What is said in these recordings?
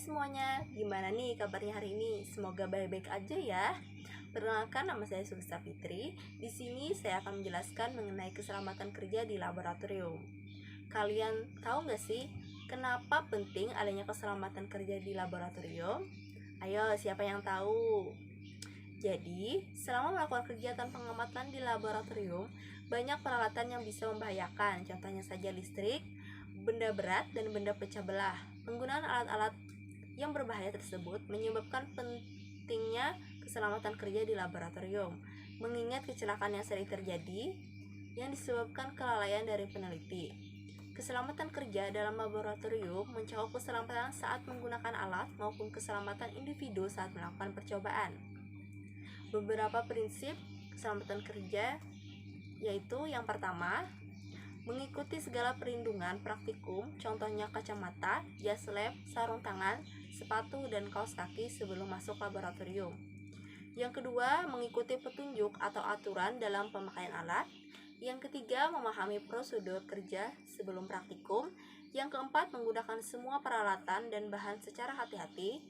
semuanya, gimana nih kabarnya hari ini? Semoga baik-baik aja ya. Perkenalkan, nama saya Suksa Fitri. Di sini saya akan menjelaskan mengenai keselamatan kerja di laboratorium. Kalian tahu nggak sih kenapa penting adanya keselamatan kerja di laboratorium? Ayo, siapa yang tahu? Jadi, selama melakukan kegiatan pengamatan di laboratorium, banyak peralatan yang bisa membahayakan, contohnya saja listrik, benda berat, dan benda pecah belah. Penggunaan alat-alat yang berbahaya tersebut menyebabkan pentingnya keselamatan kerja di laboratorium, mengingat kecelakaan yang sering terjadi yang disebabkan kelalaian dari peneliti. Keselamatan kerja dalam laboratorium mencakup keselamatan saat menggunakan alat maupun keselamatan individu saat melakukan percobaan. Beberapa prinsip keselamatan kerja yaitu yang pertama, mengikuti segala perlindungan praktikum, contohnya kacamata, jas lab, sarung tangan, sepatu, dan kaos kaki sebelum masuk laboratorium. Yang kedua, mengikuti petunjuk atau aturan dalam pemakaian alat. Yang ketiga, memahami prosedur kerja sebelum praktikum. Yang keempat, menggunakan semua peralatan dan bahan secara hati-hati.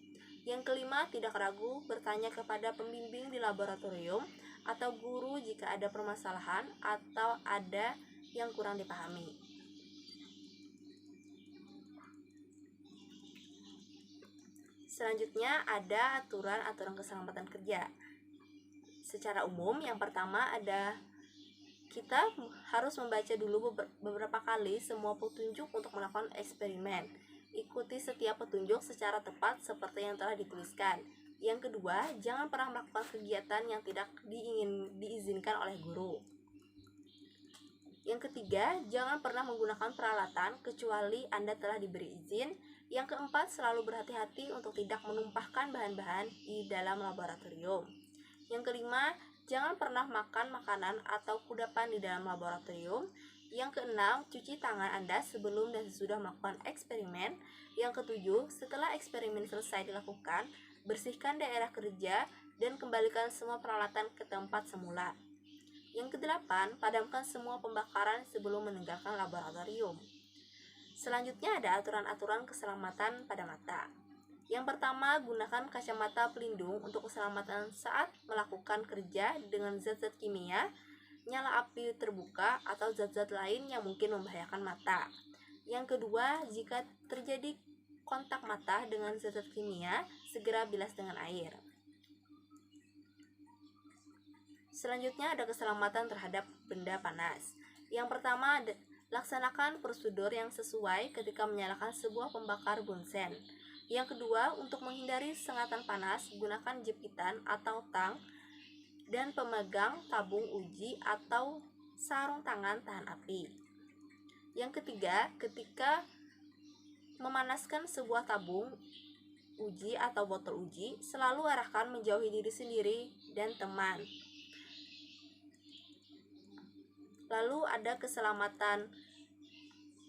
Yang kelima, tidak ragu bertanya kepada pembimbing di laboratorium atau guru jika ada permasalahan atau ada yang kurang dipahami. Selanjutnya ada aturan-aturan keselamatan kerja. Secara umum, yang pertama ada kita harus membaca dulu beberapa kali semua petunjuk untuk melakukan eksperimen. Ikuti setiap petunjuk secara tepat seperti yang telah dituliskan. Yang kedua, jangan pernah melakukan kegiatan yang tidak diizinkan oleh guru. Yang ketiga, jangan pernah menggunakan peralatan kecuali Anda telah diberi izin. Yang keempat, selalu berhati-hati untuk tidak menumpahkan bahan-bahan di dalam laboratorium. Yang kelima, jangan pernah makan makanan atau kudapan di dalam laboratorium. Yang keenam, cuci tangan Anda sebelum dan sesudah melakukan eksperimen. Yang ketujuh, setelah eksperimen selesai dilakukan, bersihkan daerah kerja dan kembalikan semua peralatan ke tempat semula. Yang kedelapan, padamkan semua pembakaran sebelum meninggalkan laboratorium. Selanjutnya ada aturan-aturan keselamatan pada mata. Yang pertama, gunakan kacamata pelindung untuk keselamatan saat melakukan kerja dengan zat-zat kimia, nyala api terbuka, atau zat-zat lain yang mungkin membahayakan mata. Yang kedua, jika terjadi kontak mata dengan zat-zat kimia, segera bilas dengan air. Selanjutnya ada keselamatan terhadap benda panas. Yang pertama, laksanakan prosedur yang sesuai ketika menyalakan sebuah pembakar bunsen. Yang kedua, untuk menghindari sengatan panas, gunakan jepitan atau tang dan pemegang tabung uji atau sarung tangan tahan api. Yang ketiga, ketika memanaskan sebuah tabung uji atau botol uji, selalu arahkan menjauhi diri sendiri dan teman. Lalu ada keselamatan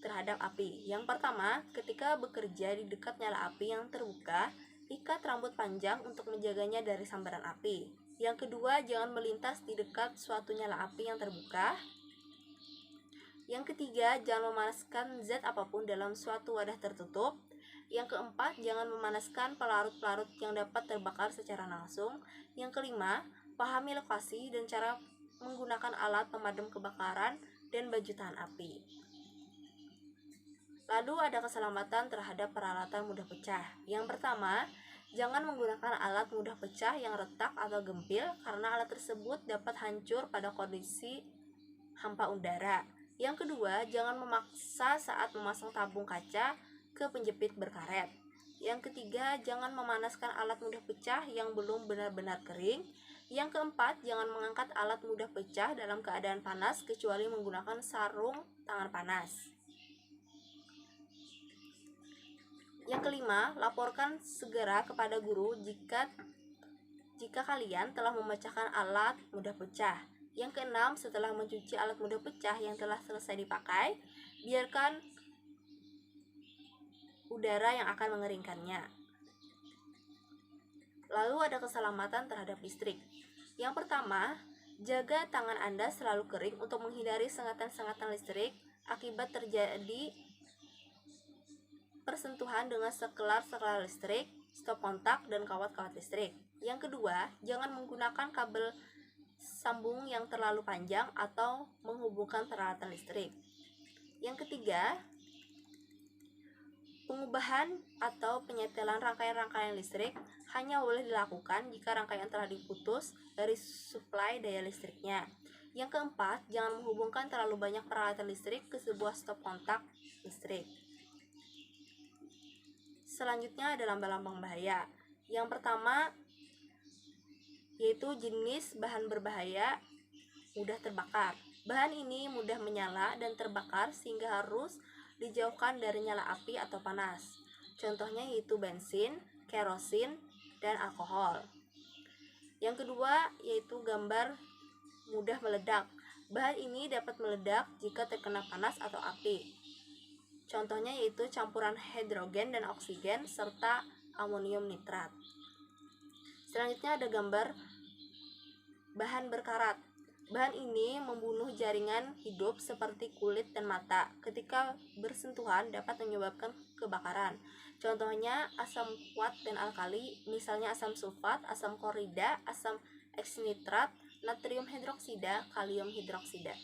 terhadap api. Yang pertama, ketika bekerja di dekat nyala api yang terbuka, ikat rambut panjang untuk menjaganya dari sambaran api. Yang kedua, jangan melintas di dekat suatu nyala api yang terbuka. Yang ketiga, jangan memanaskan zat apapun dalam suatu wadah tertutup. Yang keempat, jangan memanaskan pelarut-pelarut yang dapat terbakar secara langsung. Yang kelima, pahami lokasi dan cara menggunakan alat pemadam kebakaran dan baju tahan api. Lalu ada keselamatan terhadap peralatan mudah pecah. Yang pertama, jangan menggunakan alat mudah pecah yang retak atau gempil karena alat tersebut dapat hancur pada kondisi hampa udara. Yang kedua, jangan memaksa saat memasang tabung kaca ke penjepit berkaret. Yang ketiga, jangan memanaskan alat mudah pecah yang belum benar-benar kering. Yang keempat, jangan mengangkat alat mudah pecah dalam keadaan panas kecuali menggunakan sarung tangan panas. Yang kelima, laporkan segera kepada guru jika kalian telah memecahkan alat mudah pecah. Yang keenam, setelah mencuci alat mudah pecah yang telah selesai dipakai, biarkan udara yang akan mengeringkannya. Lalu ada keselamatan terhadap listrik. Yang pertama, jaga tangan Anda selalu kering untuk menghindari sengatan-sengatan listrik akibat terjadi persentuhan dengan sekelar listrik, stop kontak, dan kawat-kawat listrik. Yang kedua, jangan menggunakan kabel sambung yang terlalu panjang atau menghubungkan peralatan listrik. Yang ketiga, pengubahan atau penyetelan rangkaian-rangkaian listrik hanya boleh dilakukan jika rangkaian telah diputus dari suplai daya listriknya. Yang keempat, jangan menghubungkan terlalu banyak peralatan listrik ke sebuah stop kontak listrik. Selanjutnya ada lambang-lambang bahaya. Yang pertama yaitu jenis bahan berbahaya mudah terbakar. Bahan ini mudah menyala dan terbakar sehingga harus dijauhkan dari nyala api atau panas. Contohnya yaitu bensin, kerosin, dan alkohol. Yang kedua yaitu gambar mudah meledak. Bahan ini dapat meledak jika terkena panas atau api. Contohnya yaitu campuran hidrogen dan oksigen serta amonium nitrat. Selanjutnya ada gambar bahan berkarat. Bahan ini membunuh jaringan hidup seperti kulit dan mata. Ketika bersentuhan dapat menyebabkan kebakaran. Contohnya asam kuat dan alkali, misalnya asam sulfat, asam klorida, asam eksnitrat, natrium hidroksida, kalium hidroksida.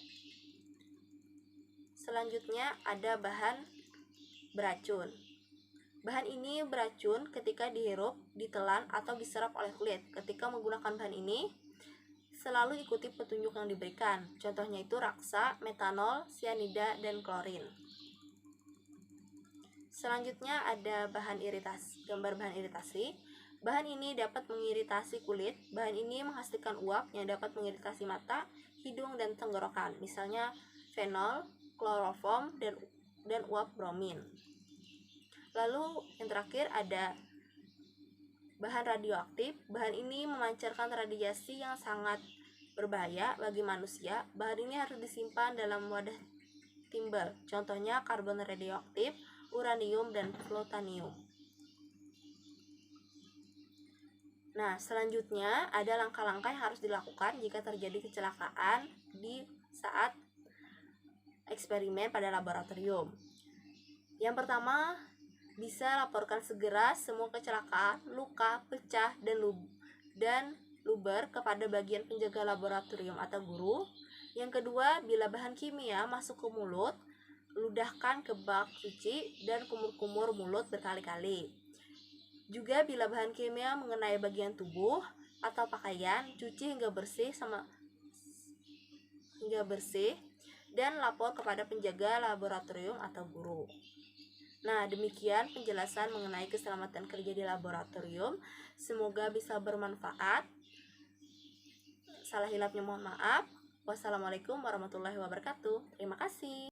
Selanjutnya ada bahan beracun. Bahan ini beracun ketika dihirup, ditelan, atau diserap oleh kulit. Ketika menggunakan bahan ini, selalu ikuti petunjuk yang diberikan. Contohnya itu raksa, metanol, sianida, dan klorin. Selanjutnya ada bahan iritasi. Gambar bahan iritasi. Bahan ini dapat mengiritasi kulit. Bahan ini menghasilkan uap yang dapat mengiritasi mata, hidung, dan tenggorokan. Misalnya fenol, kloroform, dan uap bromin. Lalu yang terakhir ada bahan radioaktif. Bahan ini memancarkan radiasi yang sangat berbahaya bagi manusia. Bahan ini harus disimpan dalam wadah timbel. Contohnya karbon radioaktif, uranium, dan plutonium. Nah, selanjutnya ada langkah-langkah yang harus dilakukan jika terjadi kecelakaan di saat eksperimen pada laboratorium. Yang pertama, bisa laporkan segera semua kecelakaan, luka, pecah, dan luber kepada bagian penjaga laboratorium atau guru. Yang kedua, bila bahan kimia masuk ke mulut, ludahkan ke bak cuci dan kumur-kumur mulut berkali-kali. Juga bila bahan kimia mengenai bagian tubuh atau pakaian, cuci hingga bersih dan lapor kepada penjaga laboratorium atau guru. Nah, demikian penjelasan mengenai keselamatan kerja di laboratorium. Semoga bisa bermanfaat. Salah hilapnya mohon maaf. Wassalamualaikum warahmatullahi wabarakatuh. Terima kasih.